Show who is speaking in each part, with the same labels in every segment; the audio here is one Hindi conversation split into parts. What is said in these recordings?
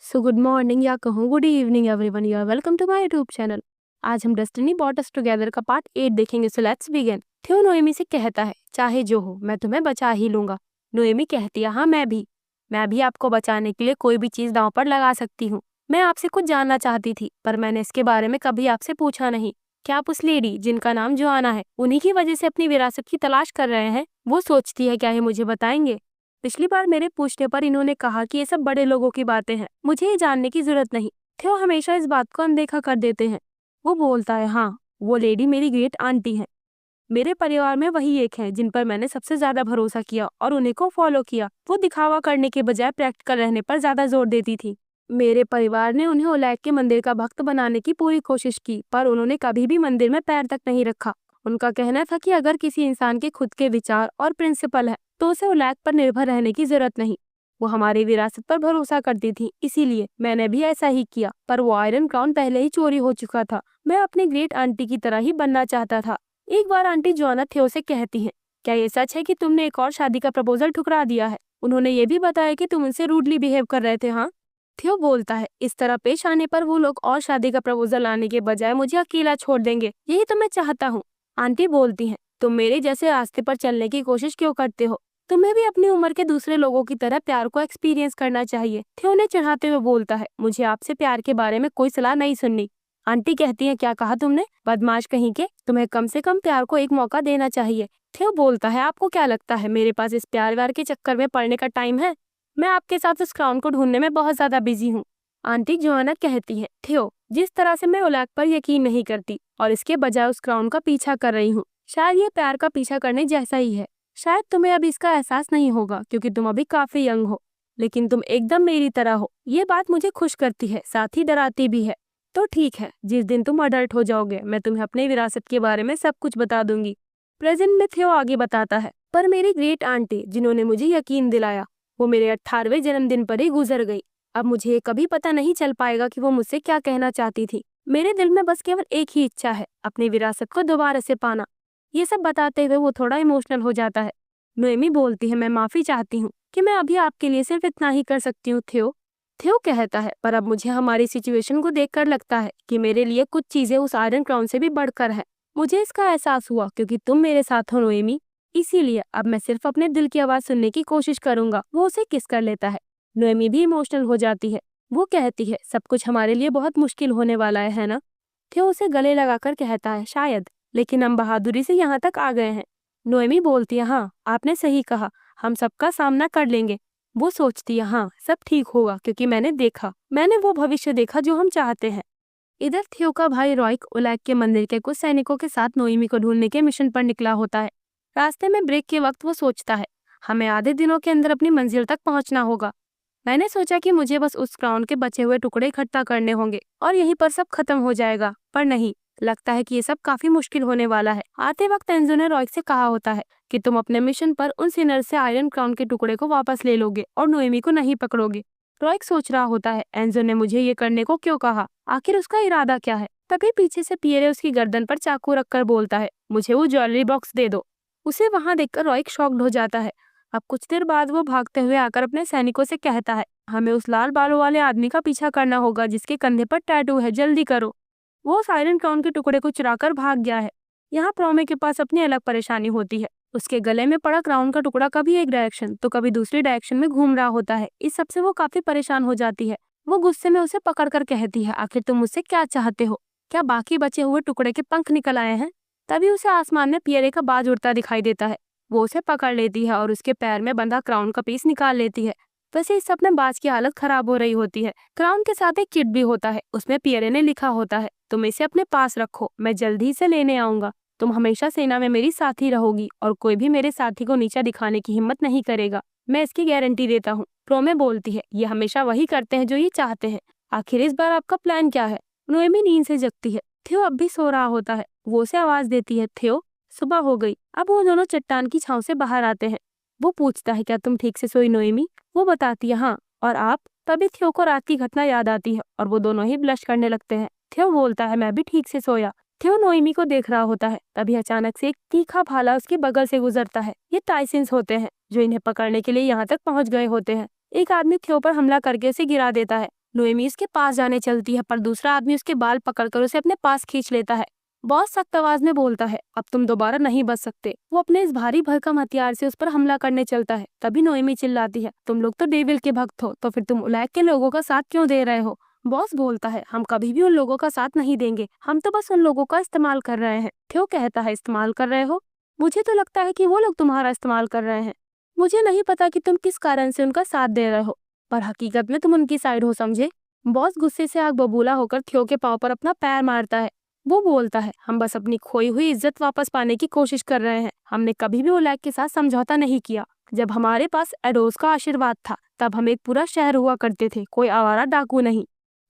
Speaker 1: सो गुड मॉर्निंग या कहूँ good evening everyone, you are welcome to my YouTube channel. आज हम डेस्टिनी बॉट अस टुगेदर का पार्ट 8 देखेंगे, so let's begin. Theo Noemi से कहता है, चाहे जो हो मैं तुम्हें बचा ही लूंगा। नोएमी कहती है, हाँ मैं भी आपको बचाने के लिए कोई भी चीज दांव पर लगा सकती हूँ। मैं आपसे कुछ जानना चाहती थी, पर मैंने इसके बारे में कभी आपसे पूछा नहीं। क्या आप उस लेडी जिनका नाम जोआना है, उन्हीं की वजह से अपनी विरासत की तलाश कर रहे हैं? वो सोचती है, क्या ये मुझे बताएंगे? पिछली बार मेरे पूछने पर इन्होंने कहा कि ये सब बड़े लोगों की बातें हैं, मुझे ये जानने की जरूरत नहीं। थियो हमेशा इस बात को अनदेखा कर देते हैं। वो बोलता है, हाँ वो लेडी मेरी ग्रेट आंटी है। मेरे परिवार में वही एक है जिन पर मैंने सबसे ज्यादा भरोसा किया और उन्हीं को फॉलो किया। वो दिखावा करने के बजाय प्रैक्टिकल रहने पर ज्यादा जोर देती थी। मेरे परिवार ने उन्हें ओलैक के मंदिर का भक्त बनाने की पूरी कोशिश की, पर उन्होंने कभी भी मंदिर में पैर तक नहीं रखा। उनका कहना था कि अगर किसी इंसान के खुद के विचार और प्रिंसिपल है तो उसे ओलैक पर निर्भर रहने की जरूरत नहीं। वो हमारी विरासत पर भरोसा करती थी, इसीलिए मैंने भी ऐसा ही किया। पर वो आयरन क्राउन पहले ही चोरी हो चुका था। मैं अपनी ग्रेट आंटी की तरह ही बनना चाहता था। एक बार आंटी जोआना थियो से कहती है, क्या ये सच है कि तुमने एक और शादी का प्रपोजल ठुकरा दिया है? उन्होंने ये भी बताया कि तुम उनसे रूडली बिहेव कर रहे थे। हाँ, थियो बोलता है, इस तरह पेश आने पर वो लोग और शादी का प्रपोजल लाने के बजाय मुझे अकेला छोड़ देंगे, यही तो मैं चाहता हूँ। आंटी बोलती है, तुम मेरे जैसे रास्ते पर चलने की कोशिश क्यों करते हो? तुम्हें भी अपनी उम्र के दूसरे लोगों की तरह प्यार को एक्सपीरियंस करना चाहिए। थियो ने चिढ़ाते हुए बोलता है, मुझे आपसे प्यार के बारे में कोई सलाह नहीं सुननी। आंटी कहती है, क्या कहा तुमने? बदमाश कहीं के, तुम्हें कम से कम प्यार को एक मौका देना चाहिए। थियो बोलता है, आपको क्या लगता है मेरे पास इस प्यार व्यार के चक्कर में पड़ने का टाइम है? मैं आपके साथ उस क्राउन को ढूंढने में बहुत ज्यादा बिजी हूँ। आंटी जोआना कहती है, थियो जिस तरह से मैं ओलैक पर यकीन नहीं करती और इसके बजाय उस क्राउन का पीछा कर रही हूँ, शायद ये प्यार का पीछा करने जैसा ही है। शायद तुम्हें अभी इसका एहसास नहीं होगा क्योंकि तुम अभी काफी यंग हो, लेकिन तुम एकदम मेरी तरह हो। ये बात मुझे खुश करती है, साथ ही डराती भी है। तो ठीक है, जिस दिन तुम अडल्ट हो जाओगे मैं तुम्हें अपनी विरासत के बारे में सब कुछ बता दूंगी। प्रेजेंट में थियो आगे बताता है, पर मेरी ग्रेट आंटी जिन्होंने मुझे यकीन दिलाया, वो मेरे 18वें जन्मदिन पर ही गुजर गई। अब मुझे ये कभी पता नहीं चल पाएगा कि वो मुझसे क्या कहना चाहती थी। मेरे दिल में बस केवल एक ही इच्छा है, अपनी विरासत को दोबारा से पाना। ये सब बताते हुए वो थोड़ा इमोशनल हो जाता है। नोएमी बोलती है, मैं माफी चाहती हूँ कि मैं अभी आपके लिए सिर्फ इतना ही कर सकती हूँ थियो। थियो कहता है, पर अब मुझे हमारी सिचुएशन को देखकर लगता है कि मेरे लिए कुछ चीजें उस आयरन क्राउन से भी बढ़कर है। मुझे इसका एहसास हुआ क्योंकि तुम मेरे साथ हो नोएमी, इसीलिए अब मैं सिर्फ अपने दिल की आवाज सुनने की कोशिश करूंगा। वो उसे किस कर लेता है। नोएमी भी इमोशनल हो जाती है। वो कहती है, सब कुछ हमारे लिए बहुत मुश्किल होने वाला है ना? थियो उसे गले लगाकर कहता है, शायद, लेकिन हम बहादुरी से यहाँ तक आ गए हैं। नोएमी बोलती है, हाँ आपने सही कहा, हम सबका सामना कर लेंगे। वो सोचती है, हाँ सब ठीक होगा क्योंकि मैंने वो भविष्य देखा जो हम चाहते हैं। इधर थियो का भाई रॉयक ओलैक के मंदिर के कुछ सैनिकों के साथ नोएमी को ढूंढने के मिशन पर निकला होता है। रास्ते में ब्रेक के वक्त वो सोचता है, हमें आधे दिनों के अंदर अपनी मंजिल तक पहुंचना होगा। मैंने सोचा कि मुझे बस उस क्राउन के बचे हुए टुकड़े इकट्ठा करने होंगे और यहीं पर सब खत्म हो जाएगा, पर नहीं, लगता है कि ये सब काफी मुश्किल होने वाला है। आते वक्त एंजो ने रॉयक से कहा होता है कि तुम अपने मिशन पर उन सिनर से आयरन क्राउन के टुकड़े को वापस ले लोगे और नोएमी को नहीं पकड़ोगे। रॉयक सोच रहा होता है, एंजो ने मुझे ये करने को क्यों कहा, आखिर उसका इरादा क्या है? तभी पीछे से पियरे उसकी गर्दन पर चाकू रखकर बोलता है, मुझे वो ज्वेलरी बॉक्स दे दो। उसे वहां देखकर रॉयक शॉक्ड हो जाता है। अब कुछ देर बाद वो भागते हुए आकर अपने सैनिकों से कहता है, हमें उस लाल बालों वाले आदमी का पीछा करना होगा जिसके कंधे पर टैटू है, जल्दी करो। वो उस आयरन क्राउन के टुकड़े को चुराकर भाग गया है। यहाँ प्रोमे के पास अपनी अलग परेशानी होती है। उसके गले में पड़ा क्राउन का टुकड़ा कभी एक डायरेक्शन तो कभी दूसरी डायरेक्शन में घूम रहा होता है। इस सबसे वो काफी परेशान हो जाती है। वो गुस्से में उसे पकड़कर कहती है, आखिर तुम मुझसे क्या चाहते हो? क्या बाकी बचे हुए टुकड़े के पंख निकल आए हैं? तभी उसे आसमान में पियरे का बाज उड़ता दिखाई देता है। वो उसे पकड़ लेती है और उसके पैर में बंधा क्राउन का पीस निकाल लेती है। वैसे इस सब में बाज की हालत खराब हो रही होती है। क्राउन के साथ एक किट भी होता है, उसमें पियरे ने लिखा होता है, तुम इसे अपने पास रखो, मैं जल्दी इसे लेने आऊंगा। तुम हमेशा सेना में मेरी साथी रहोगी और कोई भी मेरे साथी को नीचा दिखाने की हिम्मत नहीं करेगा, मैं इसकी गारंटी देता हूँ। प्रोमे बोलती है, ये हमेशा वही करते हैं जो ये चाहते हैं। आखिर इस बार आपका प्लान क्या है? नोएमी नींद से जगती है। थियो अब भी सो रहा होता है। वो उसे आवाज देती है, थियो सुबह हो गई। अब वो दोनों चट्टान की छांव से बाहर आते हैं। वो पूछता है, क्या तुम ठीक से सोई नोएमी? वो बताती है, हाँ, और आप? तभी थियो को रात की घटना याद आती है और वो दोनों ही ब्लश करने लगते हैं। थियो बोलता है, मैं भी ठीक से सोया। थियो नोएमी को देख रहा होता है, तभी अचानक से एक तीखा भाला उसके बगल से गुजरता है। ये टाइसिन्स होते हैं जो इन्हें पकड़ने के लिए यहाँ तक पहुंच गए होते हैं। एक आदमी थियो पर हमला करके उसे गिरा देता है। नोएमी उसके पास जाने चलती है, पर दूसरा आदमी उसके बाल पकड़कर उसे अपने पास खींच लेता है। बॉस सख्त आवाज में बोलता है, अब तुम दोबारा नहीं बच सकते। वो अपने इस भारी भरकम हथियार से उस पर हमला करने चलता है। तभी नोएमी चिल्लाती है, तुम लोग तो डेविल के भक्त हो, तो फिर तुम उलैक के लोगों का साथ क्यों दे रहे हो? बॉस बोलता है, हम कभी भी उन लोगों का साथ नहीं देंगे, हम तो बस उन लोगों का इस्तेमाल कर रहे हैं। थियो कहता है, इस्तेमाल कर रहे हो? मुझे तो लगता है कि वो लोग तुम्हारा इस्तेमाल कर रहे हैं। मुझे नहीं पता कि तुम किस कारण से उनका साथ दे रहे हो, पर हकीकत में तुम उनकी साइड हो, समझे? बॉस गुस्से से आग बबूला होकर थियो के पांव पर अपना पैर मारता है। वो बोलता है, हम बस अपनी खोई हुई इज्जत वापस पाने की कोशिश कर रहे हैं। हमने कभी भी ओलैक के साथ समझौता नहीं किया। जब हमारे पास एडोस का आशीर्वाद था, तब हम एक पूरा शहर हुआ करते थे, कोई आवारा डाकू नहीं।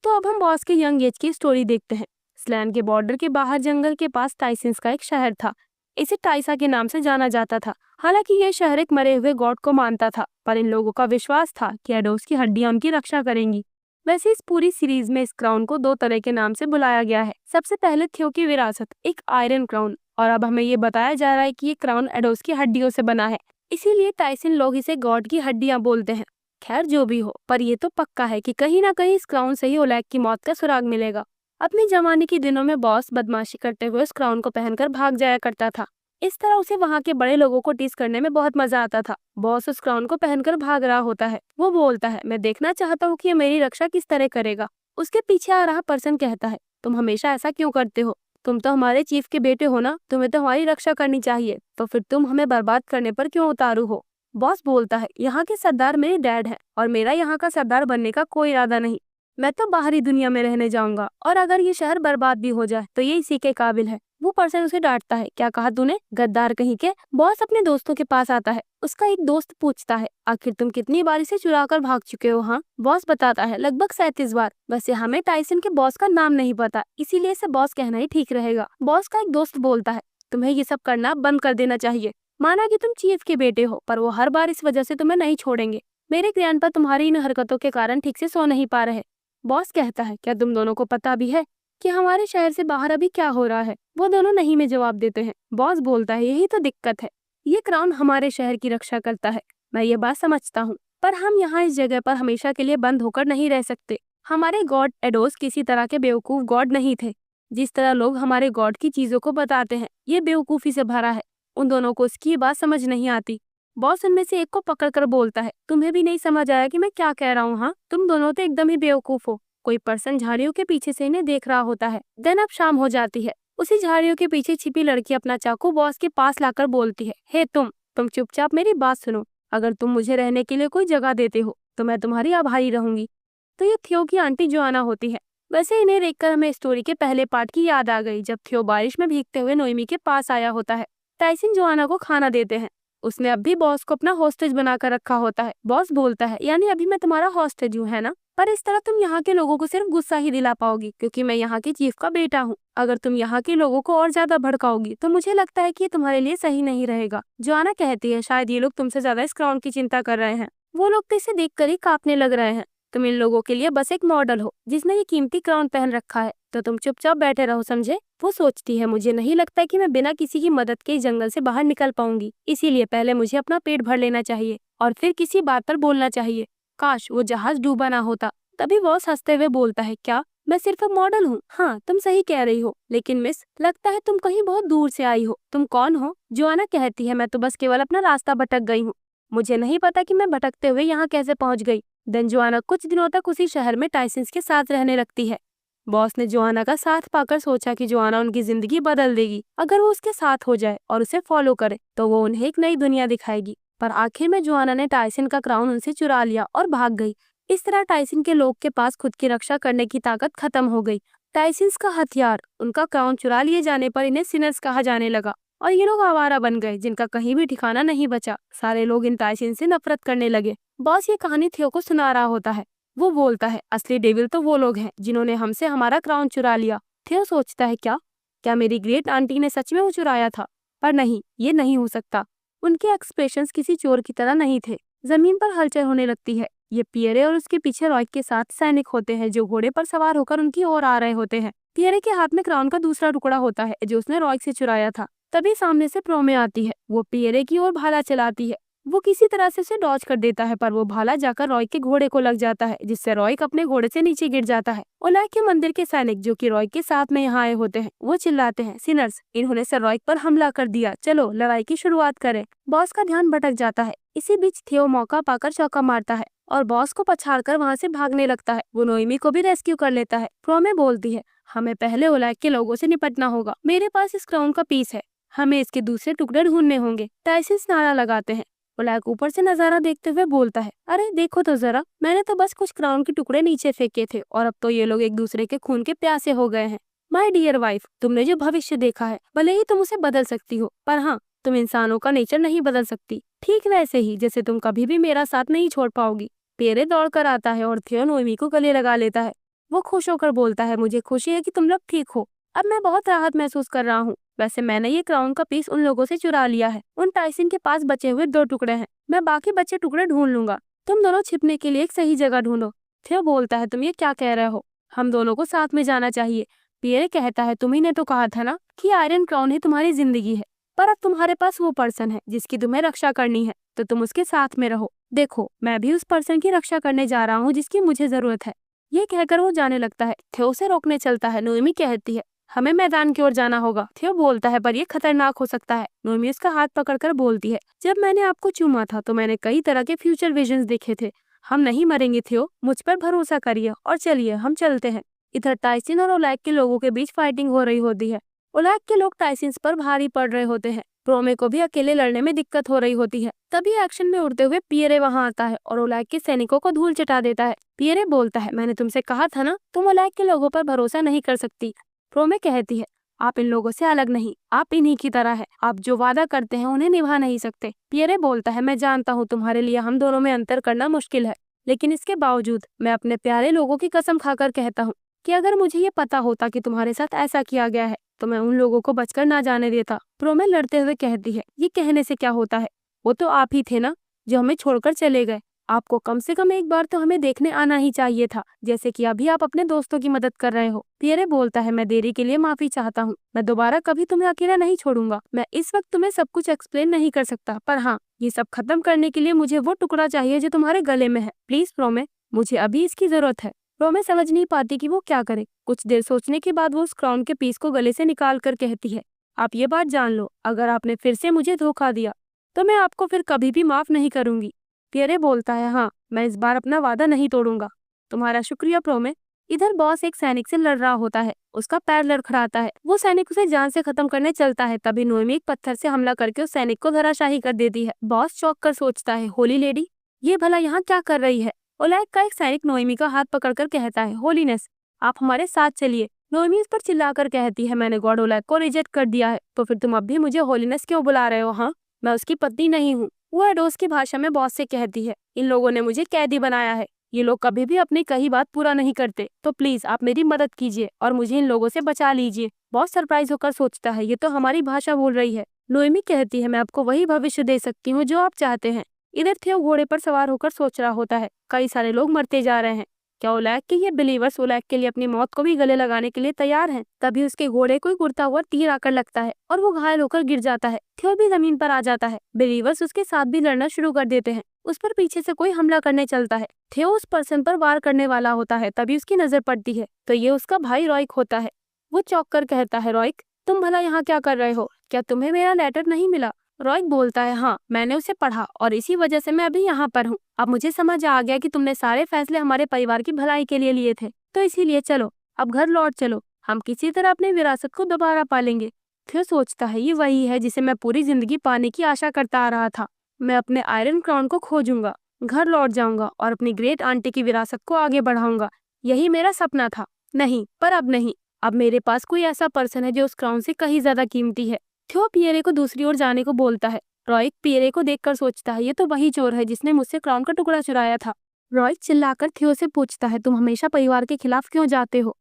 Speaker 1: तो अब हम बॉस के यंग एज की स्टोरी देखते हैं। स्लैन के बॉर्डर के बाहर जंगल के पास टाइसिंस का एक शहर था। इसे टाइसा के नाम से जाना जाता था। हालांकि यह शहर एक मरे हुए गॉड को मानता था, पर इन लोगों का विश्वास था कि एडोस की हड्डियां उनकी रक्षा करेंगी। वैसे इस पूरी सीरीज में इस क्राउन को दो तरह के नाम से बुलाया गया है। सबसे पहले थियो की विरासत, एक आयरन क्राउन, और अब हमें ये बताया जा रहा है कि ये क्राउन एडोस की हड्डियों से बना है, इसीलिए टाइसन लोग इसे गॉड की हड्डियां बोलते हैं। खैर जो भी हो, पर ये तो पक्का है कि कहीं ना कहीं इस क्राउन से ही ओलैक की मौत का सुराग मिलेगा। अपनी जवानी के दिनों में बॉस बदमाशी करते हुए उस क्राउन को पहनकर भाग जाया करता था। इस तरह उसे वहाँ के बड़े लोगों को टीज करने में बहुत मजा आता था। बॉस उस क्राउन को पहनकर भाग रहा होता है। वो बोलता है, मैं देखना चाहता हूँ कि ये मेरी रक्षा किस तरह करेगा। उसके पीछे आ रहा पर्सन कहता है, तुम हमेशा ऐसा क्यों करते हो? तुम तो हमारे चीफ के बेटे हो ना, तुम्हें तो हमारी रक्षा करनी चाहिए, तो फिर तुम हमें बर्बाद करने पर क्यों उतारू हो? बॉस बोलता है, यहाँ के सरदार मेरे डैड हैं और मेरा यहाँ का सरदार बनने का कोई इरादा नहीं। मैं तो बाहरी दुनिया में रहने जाऊंगा, और अगर ये शहर बर्बाद भी हो जाए तो ये इसी के काबिल है। वो पर्सन उसे डांटता है, क्या कहा तूने, गद्दार कहीं के? बॉस अपने दोस्तों के पास आता है। उसका एक दोस्त पूछता है, आखिर तुम कितनी बार इसे चुरा कर भाग चुके हो? हाँ, बॉस बताता है, लगभग 37 बार। वैसे हमें टाइसन के बॉस का नाम नहीं पता, इसीलिए इसे बॉस कहना ही ठीक रहेगा। बॉस का एक दोस्त बोलता है, तुम्हें ये सब करना बंद कर देना चाहिए। माना कि तुम चीफ के बेटे हो, पर वो हर बार इस वजह से तुम्हें नहीं छोड़ेंगे। मेरे ग्रैंडपा तुम्हारी इन हरकतों के कारण ठीक से सो नहीं पा रहे। बॉस कहता है, क्या तुम दोनों को पता भी है कि हमारे शहर से बाहर अभी क्या हो रहा है? वो दोनों नहीं में जवाब देते हैं। बॉस बोलता है, यही तो दिक्कत है, ये क्राउन हमारे शहर की रक्षा करता है। मैं ये बात समझता हूँ, पर हम यहाँ इस जगह पर हमेशा के लिए बंद होकर नहीं रह सकते। हमारे गॉड एडोस किसी तरह के बेवकूफ गॉड नहीं थे। जिस तरह लोग हमारे गॉड की चीजों को बताते हैं, ये बेवकूफी से भरा है। उन दोनों को उसकी बात समझ नहीं आती। बॉस उनमें से एक को पकड़कर बोलता है, तुम्हें भी नहीं समझ आया कि मैं क्या कह रहा हूँ? हाँ, तुम दोनों तो एकदम ही बेवकूफ हो। कोई पर्सन झाड़ियों के पीछे से इन्हें देख रहा होता है। देन अब शाम हो जाती है। उसी झाड़ियों के पीछे छिपी लड़की अपना चाकू बॉस के पास लाकर बोलती है, हे तुम चुपचाप मेरी बात सुनो। अगर तुम मुझे रहने के लिए कोई जगह देते हो तो मैं तुम्हारी आभारी रहूंगी। तो ये थियो की आंटी जोआना होती है। वैसे इन्हें देखकर हमें स्टोरी के पहले पार्ट की याद आ गई, जब थियो बारिश में भीगते हुए नोएमी के पास आया होता है। टाइसन जोआना को खाना देते हैं। उसने अब भी बॉस को अपना हॉस्टेज बनाकर रखा होता है। बॉस बोलता है, यानी अभी मैं तुम्हारा हॉस्टेज हूँ, है ना? पर इस तरह तुम यहाँ के लोगों को सिर्फ गुस्सा ही दिला पाओगी, क्योंकि मैं यहाँ के चीफ का बेटा हूँ। अगर तुम यहाँ के लोगों को और ज्यादा भड़काओगी तो मुझे लगता है कि ये तुम्हारे लिए सही नहीं रहेगा। जोआना कहती है, शायद ये लोग तुमसे ज्यादा इस क्राउन की चिंता कर रहे हैं। वो लोग तो इसे देखकर ही कांपने लग रहे हैं। तुम इन लोगों के लिए बस एक मॉडल हो जिसने ये कीमती क्राउन पहन रखा है, तो तुम चुपचाप बैठे रहो, समझे? वो सोचती है, मुझे नहीं लगता कि मैं बिना किसी की मदद के इस जंगल से बाहर निकल पाऊंगी, इसीलिए पहले मुझे अपना पेट भर लेना चाहिए और फिर किसी बात पर बोलना चाहिए। काश वो जहाज डूबा ना होता। तभी बॉस हंसते हुए बोलता है, क्या मैं सिर्फ एक मॉडल हूँ? हाँ, तुम सही कह रही हो, लेकिन मिस, लगता है तुम कहीं बहुत दूर से आई हो। तुम कौन हो? जोआना कहती है, मैं तो बस केवल अपना रास्ता भटक गई हूँ। मुझे नहीं पता कि मैं भटकते हुए यहाँ कैसे पहुंच गई। देन जोआना कुछ दिनों तक उसी शहर में टाइसन्स के साथ रहने लगती है। बॉस ने जोआना का साथ पाकर सोचा कि जोआना उनकी जिंदगी बदल देगी। अगर वो उसके साथ हो जाए और उसे फॉलो करे तो वो उन्हें एक नई दुनिया दिखाएगी। पर आखिर में जोआना ने टाइसन का क्राउन उनसे चुरा लिया और भाग गई। इस तरह टाइसन के लोग के पास खुद की रक्षा करने की ताकत खत्म हो गई। टाइसन्स का हथियार, उनका क्राउन चुरा लिए जाने पर इन्हें सिनर्स कहा जाने लगा और ये लोग आवारा बन गए जिनका कहीं भी ठिकाना नहीं बचा। सारे लोग इन टाइसन से नफरत करने लगे। बॉस ये कहानी थियो को सुना रहा होता है। वो बोलता है, असली डेविल तो वो लोग हैं जिन्होंने हमसे हमारा क्राउन चुरा लिया। थियो सोचता है, क्या मेरी ग्रेट आंटी ने सच में वो चुराया था? पर नहीं, ये नहीं हो सकता। उनके एक्सप्रेशंस किसी चोर की तरह नहीं थे। जमीन पर हलचल होने लगती है। ये पियरे और उसके पीछे रॉय के साथ सैनिक होते हैं जो घोड़े पर सवार होकर उनकी ओर आ रहे होते हैं। पियरे के हाथ में क्राउन का दूसरा टुकड़ा होता है जो उसने रॉय से चुराया था। तभी सामने से प्रोमे आती है। वो पियरे की ओर भाला चलाती है। वो किसी तरह से उसे डॉज कर देता है, पर वो भाला जाकर रॉय के घोड़े को लग जाता है, जिससे रॉय अपने घोड़े से नीचे गिर जाता है। ओलैक के मंदिर के सैनिक जो कि रॉय के साथ में यहाँ आए होते हैं, वो चिल्लाते हैं, सिनर्स, इन्होंने सर रॉय पर हमला कर दिया, चलो लड़ाई की शुरुआत करें। बॉस का ध्यान भटक जाता है। इसी बीच थियो मौका पाकर चौका मारता है और बॉस को पछाड़कर वहाँ से भागने लगता है। वो नोएमी को भी रेस्क्यू कर लेता है। प्रोमे बोलती है, हमें पहले ओलैक के लोगों से निपटना होगा। मेरे पास इस क्राउन का पीस है, हमें इसके दूसरे टुकड़े ढूंढने होंगे। टाइसिस नारा लगाते हैं। ओलैक ऊपर से नजारा देखते हुए बोलता है, अरे देखो तो जरा, मैंने तो बस कुछ क्राउन के टुकड़े नीचे फेंके थे और अब तो ये लोग एक दूसरे के खून के प्यासे हो गए हैं। माय डियर वाइफ, तुमने जो भविष्य देखा है, भले ही तुम उसे बदल सकती हो, पर हाँ, तुम इंसानों का नेचर नहीं बदल सकती, ठीक वैसे ही जैसे तुम कभी भी मेरा साथ नहीं छोड़ पाओगी। पियरे दौड़कर आता है और थियो नोएमी को गले लगा लेता है। वो खुश होकर बोलता है, मुझे खुशी है कि तुम लोग ठीक हो, अब मैं बहुत राहत महसूस कर रहा हूँ। वैसे मैंने ये क्राउन का पीस उन लोगों से चुरा लिया है। उन टाइसन के पास बचे हुए 2 टुकड़े हैं, मैं बाकी बचे टुकड़े ढूंढ लूंगा। तुम दोनों छिपने के लिए एक सही जगह ढूंढो। थियो बोलता है, तुम ये क्या कह रहे हो, हम दोनों को साथ में जाना चाहिए। पियरे कहता है, तुम्ही ने तो कहा था ना कि आयरन क्राउन ही तुम्हारी जिंदगी है, पर अब तुम्हारे पास वो पर्सन है जिसकी तुम्हें रक्षा करनी है, तो तुम उसके साथ में रहो। देखो, मैं भी उस पर्सन की रक्षा करने जा रहा हूँ जिसकी मुझे जरूरत है। ये कहकर वो जाने लगता है। थियो उसे रोकने चलता है। नोएमी कहती है, हमें मैदान की ओर जाना होगा। थियो बोलता है, पर ये खतरनाक हो सकता है। नोएमी उसका हाथ पकड़कर बोलती है, जब मैंने आपको चूमा था तो मैंने कई तरह के फ्यूचर विजन्स देखे थे। हम नहीं मरेंगे थियो, मुझ पर भरोसा करिए और चलिए हम चलते हैं। इधर टाइसिन और ओलैक के लोगों के बीच फाइटिंग हो रही होती है। ओलैक के लोग टाइसिन पर भारी पड़ रहे होते हैं। प्रोमे को भी अकेले लड़ने में दिक्कत हो रही होती है। तभी एक्शन में उड़ते हुए पियरे वहां आता है और ओलैक के सैनिकों को धूल चटा देता है। पियरे बोलता है, मैंने तुमसे कहा था ना, तुम ओलैक के लोगों पर भरोसा नहीं कर सकती। प्रोमे कहती है, आप इन लोगों से अलग नहीं, आप इन्हीं की तरह है, आप जो वादा करते हैं उन्हें निभा नहीं सकते। पियरे बोलता है, मैं जानता हूँ तुम्हारे लिए हम दोनों में अंतर करना मुश्किल है, लेकिन इसके बावजूद मैं अपने प्यारे लोगों की कसम खाकर कहता हूँ कि अगर मुझे ये पता होता कि तुम्हारे साथ ऐसा किया गया है तो मैं उन लोगों को बचकर ना जाने देता। प्रोमे लड़ते हुए कहती है, ये कहने से क्या होता है, वो तो आप ही थे ना जो हमें छोड़कर चले गए। आपको कम से कम एक बार तो हमें देखने आना ही चाहिए था, जैसे कि अभी आप अपने दोस्तों की मदद कर रहे हो। पियरे बोलता है, मैं देरी के लिए माफी चाहता हूँ, मैं दोबारा कभी तुम्हें अकेला नहीं छोड़ूंगा। मैं इस वक्त तुम्हें सब कुछ एक्सप्लेन नहीं कर सकता, पर हाँ, ये सब खत्म करने के लिए मुझे वो टुकड़ा चाहिए जो तुम्हारे गले में है। प्लीज प्रोमे, मुझे अभी इसकी जरूरत है। प्रोमे समझ नहीं पाती कि वो क्या करे। कुछ देर सोचने के बाद वो उस क्राउन के पीस को गले से निकाल कर कहती है, आप ये बात जान लो, अगर आपने फिर से मुझे धोखा दिया तो मैं आपको फिर कभी भी माफ नहीं करूंगी। पियरे बोलता है, हाँ, मैं इस बार अपना वादा नहीं तोड़ूंगा। तुम्हारा शुक्रिया प्रोमे। इधर बॉस एक सैनिक से लड़ रहा होता है, उसका पैर लड़खड़ाता है, वो सैनिक उसे जान से खत्म करने चलता है। तभी नोएमी एक पत्थर से हमला करके उस सैनिक को धराशाही कर देती है। बॉस चौंक कर सोचता है, होली लेडी ये भला यहाँ क्या कर रही है। ओलैक का एक सैनिक नोएमी का हाथ पकड़कर कहता है, होलीनेस, आप हमारे साथ चलिए। नोएमी उस पर चिल्लाकर कहती है, मैंने गॉड ओलैक को रिजेक्ट कर दिया है, तो फिर तुम अब भी मुझे होलीनेस क्यों बुला रहे हो। हाँ, मैं उसकी पत्नी नहीं हूँ। वो एडोस की भाषा में बॉस से कहती है, इन लोगों ने मुझे कैदी बनाया है, ये लोग कभी भी अपनी कही बात पूरा नहीं करते, तो प्लीज आप मेरी मदद कीजिए और मुझे इन लोगों से बचा लीजिए। बॉस सरप्राइज होकर सोचता है, ये तो हमारी भाषा बोल रही है। नोएमी कहती है, मैं आपको वही भविष्य दे सकती हूँ जो आप चाहते हैं। इधर थियो घोड़े पर सवार होकर सोच रहा होता है, कई सारे लोग मरते जा रहे हैं, क्या ओलैक के ये बिलीवर्स ओलैक के लिए अपनी मौत को भी गले लगाने के लिए तैयार हैं? तभी उसके घोड़े को उड़ता हुआ तीर आकर लगता है और वो घायल होकर गिर जाता है। थियो भी जमीन पर आ जाता है। बिलीवर्स उसके साथ भी लड़ना शुरू कर देते हैं। उस पर पीछे से कोई हमला करने चलता है। थियो उस पर्सन पर वार करने वाला होता है, तभी उसकी नजर पड़ती है तो ये उसका भाई रॉयक होता है। वो चौंक कर कहता है, रॉयक, तुम भला यहाँ क्या कर रहे हो, क्या तुम्हें मेरा लेटर नहीं मिला। रॉयक बोलता है, हाँ, मैंने उसे पढ़ा और इसी वजह से मैं अभी यहाँ पर हूँ। अब मुझे समझ आ गया कि तुमने सारे फैसले हमारे परिवार की भलाई के लिए लिए थे, तो इसीलिए चलो अब घर लौट चलो, हम किसी तरह अपनी विरासत को दोबारा पालेंगे। फिर सोचता है, ये वही है जिसे मैं पूरी जिंदगी पाने की आशा करता आ रहा था। मैं अपने आयरन क्राउन को खोजूंगा, घर लौट जाऊंगा और अपनी ग्रेट आंटी की विरासत को आगे बढ़ाऊंगा। यही मेरा सपना था। नहीं, पर अब नहीं, अब मेरे पास कोई ऐसा पर्सन है जो उस क्राउन से कहीं ज्यादा कीमती है। थियो पियरे को दूसरी ओर जाने को बोलता है। रॉयक पियरे को देखकर सोचता है, ये तो वही चोर है जिसने मुझसे क्राउन का टुकड़ा चुराया था। रॉयक चिल्लाकर थियो से पूछता है, तुम हमेशा परिवार के खिलाफ क्यों जाते हो।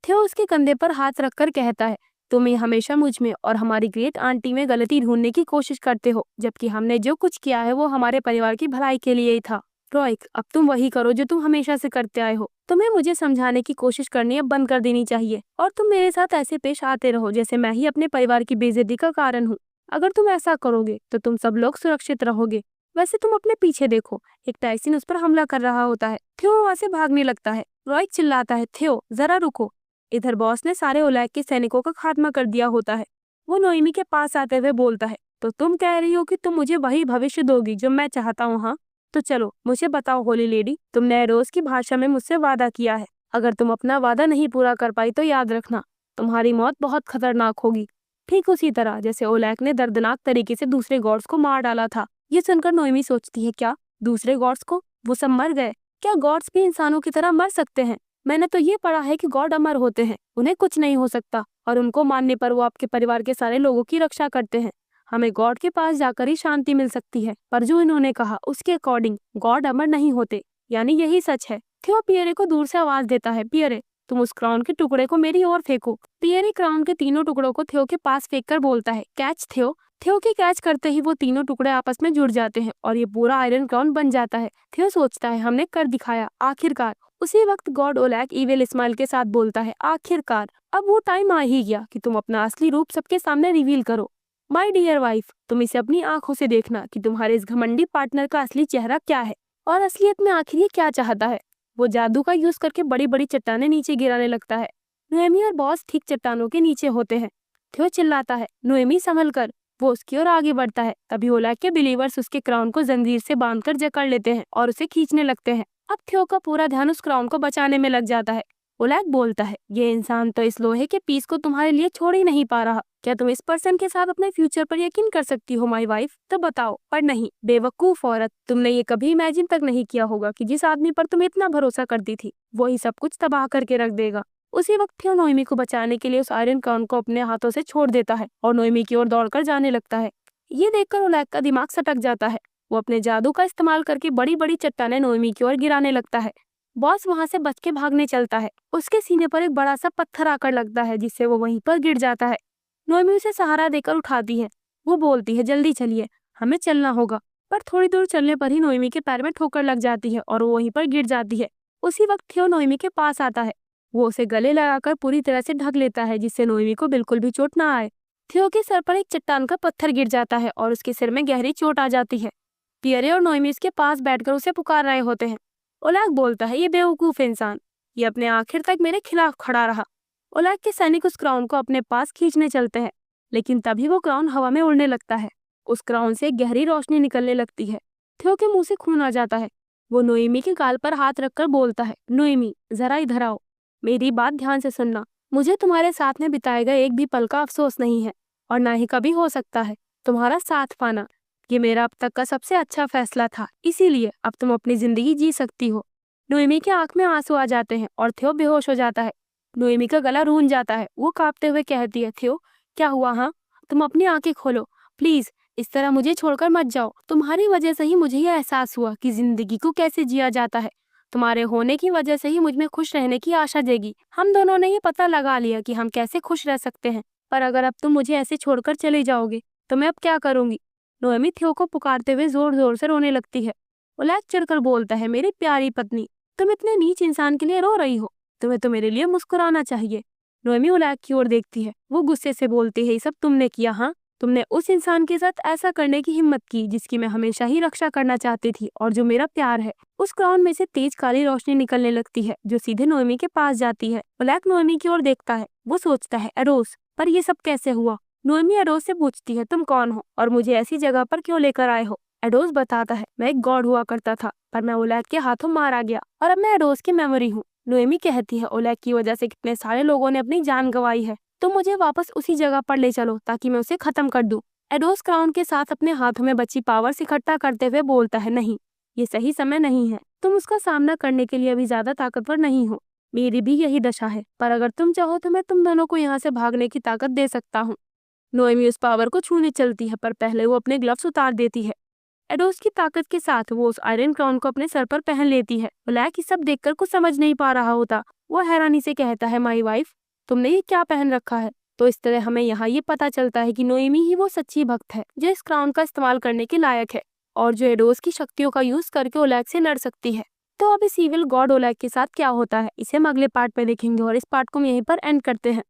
Speaker 1: थियो उसके कंधे पर हाथ रखकर कहता है, तुम हमेशा मुझ में और हमारी ग्रेट आंटी में गलती ढूंढने की कोशिश करते हो, जबकि हमने जो कुछ किया है वो हमारे परिवार की भलाई के लिए ही था। रॉयक, अब तुम वही करो जो तुम हमेशा से करते आए हो। तुम्हें मुझे समझाने की कोशिश करनी अब बंद कर देनी चाहिए और तुम मेरे साथ ऐसे पेश आते रहो जैसे मैं ही अपने परिवार की बेइज्जती का कारण हूँ। अगर तुम ऐसा करोगे तो तुम सब लोग सुरक्षित रहोगे। वैसे तुम अपने पीछे देखो, एक टाइसन उस पर हमला कर रहा होता है। थियो वहां से भागने लगता है। रॉय चिल्लाता है, थियो जरा रुको। इधर बॉस ने सारे ओलैक के सैनिकों का खात्मा कर दिया होता है। वो नोएमी के पास आते हुए बोलता है, तो तुम कह रही हो कि तुम मुझे वही भविष्य दोगी जो मैं चाहता हूँ? हाँ, तो चलो मुझे बताओ होली लेडी, तुमने एरोस की भाषा में मुझसे वादा किया है। अगर तुम अपना वादा नहीं पूरा कर पाई तो याद रखना, तुम्हारी मौत बहुत खतरनाक होगी, ठीक उसी तरह जैसे ओलैक ने दर्दनाक तरीके से दूसरे गॉड्स को मार डाला था। ये सुनकर नोएमी सोचती है, क्या दूसरे गॉड्स को? वो सब मर गए? क्या गॉड्स भी इंसानों की तरह मर सकते हैं? मैंने तो ये पढ़ा है कि गॉड अमर होते हैं, उन्हें कुछ नहीं हो सकता, और उनको मानने पर वो आपके परिवार के सारे लोगों की रक्षा करते हैं। हमें गॉड के पास जाकर ही शांति मिल सकती है। पर जो इन्होंने कहा उसके अकॉर्डिंग गॉड अमर नहीं होते, यानी यही सच है। थियो पियरे को दूर से आवाज देता है, पियरे तुम उस क्राउन के टुकड़े को मेरी ओर फेंको। पियरे क्राउन के तीनों टुकड़ों को थियो के पास फेंक कर बोलता है, कैच थियो। थियो के कैच करते ही वो तीनों टुकड़े आपस में जुड़ जाते हैं और ये पूरा आयरन क्राउन बन जाता है। थियो सोचता है, हमने कर दिखाया आखिरकार। उसी वक्त गॉड ओलैक इविल स्माइल के साथ बोलता है, आखिरकार अब वो टाइम आ ही गया कि तुम अपना असली रूप सबके सामने रिवील करो। माय डियर वाइफ, तुम इसे अपनी आंखों से देखना कि तुम्हारे इस घमंडी पार्टनर का असली चेहरा क्या है और असलियत में आखिर ये क्या चाहता है। वो जादू का यूज करके बड़ी बड़ी चट्टानें नीचे गिराने लगता है। नोएमी और बॉस ठीक चट्टानों के नीचे होते हैं। थियो चिल्लाता है, नोएमी संभल कर। वो उसकी ओर आगे बढ़ता है। तभी ओलैक के बिलीवर्स उसके क्राउन को जंजीर से बांधकर जकड़ लेते हैं और उसे खींचने लगते हैं। अब थियो का पूरा ध्यान उस क्राउन को बचाने में लग जाता है। ओलैक बोलता है, ये इंसान तो इस लोहे के पीस को तुम्हारे लिए छोड़ ही नहीं पा रहा। क्या तुम इस पर्सन के साथ अपने फ्यूचर पर यकीन कर सकती हो माय वाइफ? तो बताओ। पर नहीं, बेवकूफ औरत, तुमने ये कभी इमेजिन तक नहीं किया होगा कि जिस आदमी पर तुम इतना भरोसा करती थी वही सब कुछ तबाह करके रख देगा। उसी वक्त थियो नोएमी को बचाने के लिए उस आयरन क्राउन को अपने हाथों से छोड़ देता है और नोएमी की ओर दौड़कर जाने लगता है। ये देखकर ओलैक का दिमाग सटक जाता है। वो अपने जादू का इस्तेमाल करके बड़ी बड़ी चट्टानें नोएमी की ओर गिराने लगता है। बॉस वहां से बच के भागने चलता है। उसके सीने पर एक बड़ा सा पत्थर आकर लगता है जिससे वो वहीं पर गिर जाता है। नोएमी उसे सहारा देकर उठाती है। वो बोलती है, जल्दी चलिए, हमें चलना होगा। पर थोड़ी दूर चलने पर ही नोएमी के पैर में ठोकर लग जाती है और वो वहीं पर गिर जाती है। उसी वक्त थियो नोएमी के पास आता है। वो उसे गले लगाकर पूरी तरह से ढक लेता है जिससे नोएमी को बिल्कुल भी चोट ना आए। थियो के सर पर एक चट्टान का पत्थर गिर जाता है और उसके सिर में गहरी चोट आ जाती है। पियरे और नोएमी उसके पास बैठकर उसे पुकार रहे होते हैं। ओलैक बोलता है, ये बेवकूफ इंसान, ये अपने आखिर तक मेरे खिलाफ खड़ा रहा। ओलैक के सैनिक उस क्राउन को अपने पास खींचने चलते हैं, लेकिन तभी वो क्राउन हवा में उड़ने लगता है। उस क्राउन से गहरी रोशनी निकलने लगती है। थियो के मुंह से खून आ जाता है। वो नोएमी के गाल पर हाथ रखकर बोलता है, नोएमी जरा इधर आओ, मेरी बात ध्यान से सुनना। मुझे तुम्हारे साथ में बिताए गए एक भी पल का अफसोस नहीं है और ना ही कभी हो सकता है। तुम्हारा साथ पाना ये मेरा अब तक का सबसे अच्छा फैसला था, इसीलिए अब तुम अपनी जिंदगी जी सकती हो। नोएमी के आंख में आंसू आ जाते हैं और थियो बेहोश हो जाता है। नोएमी का गला रूंझ जाता है। वो कांपते हुए कहती है, थियो क्या हुआ? हाँ, तुम अपनी आंखें खोलो प्लीज, इस तरह मुझे छोड़कर मत जाओ। तुम्हारी वजह से ही मुझे यह एहसास हुआ कि जिंदगी को कैसे जिया जाता है। तुम्हारे होने की वजह से ही मुझ में खुश रहने की आशा जगी। हम दोनों ने ये पता लगा लिया कि हम कैसे खुश रह सकते हैं। पर अगर अब तुम मुझे ऐसे छोड़कर चले जाओगे तो मैं अब क्या करूंगी? नोएमी थियो को पुकारते हुए जोर जोर से रोने लगती है। ओलैक चिढ़कर बोलता है, मेरी प्यारी पत्नी, तुम इतने नीच इंसान के लिए रो रही हो, तुम्हें तो मेरे लिए मुस्कुराना चाहिए। नोएमी ओलैक की ओर देखती है। वो गुस्से से बोलती है, ये सब तुमने किया? हाँ, तुमने उस इंसान के साथ ऐसा करने की हिम्मत की जिसकी मैं हमेशा ही रक्षा करना चाहती थी और जो मेरा प्यार है। उस क्राउन में से तेज काली रोशनी निकलने लगती है जो सीधे नोएमी के पास जाती है। ओलैक नोएमी की ओर देखता है। वो सोचता है, एरोस, पर ये सब कैसे हुआ? नोएमी एडोस से पूछती है, तुम कौन हो और मुझे ऐसी जगह पर क्यों लेकर आए हो? एडोस बताता है, मैं एक गॉड हुआ करता था पर मैं ओलैक के हाथों मारा गया और अब मैं एडोस की मेमोरी हूँ। नोएमी कहती है, ओलैक की वजह से कितने सारे लोगों ने अपनी जान गंवाई है, तो मुझे वापस उसी जगह पर ले चलो ताकि मैं उसे खत्म कर दूं। एडोस क्राउन के साथ अपने हाथों में बची पावर्स इकट्ठा करते हुए बोलता है, नहीं, ये सही समय नहीं है। तुम उसका सामना करने के लिए अभी ज्यादा ताकतवर नहीं हो। मेरी भी यही दशा है, पर अगर तुम चाहो तो मैं तुम दोनों को यहाँ से भागने की ताकत दे सकता हूँ। नोएमी उस पावर को छूने चलती है पर पहले वो अपने ग्लव्स उतार देती है। एडोस की ताकत के साथ वो उस आयरन क्राउन को अपने सर पर पहन लेती है। ओलैक ये सब देखकर कुछ समझ नहीं पा रहा होता। वो हैरानी से कहता है, माय वाइफ, तुमने ये क्या पहन रखा है? तो इस तरह हमें यहाँ ये पता चलता है कि नोएमी ही वो सच्ची भक्त है जो इस क्राउन का इस्तेमाल करने के लायक है और जो एडोस की शक्तियों का यूज करके ओलैक से लड़ सकती है। तो अब इस इविल गॉड ओलैक के साथ क्या होता है इसे हम अगले पार्ट में देखेंगे और इस पार्ट को हम यहीं पर एंड करते हैं।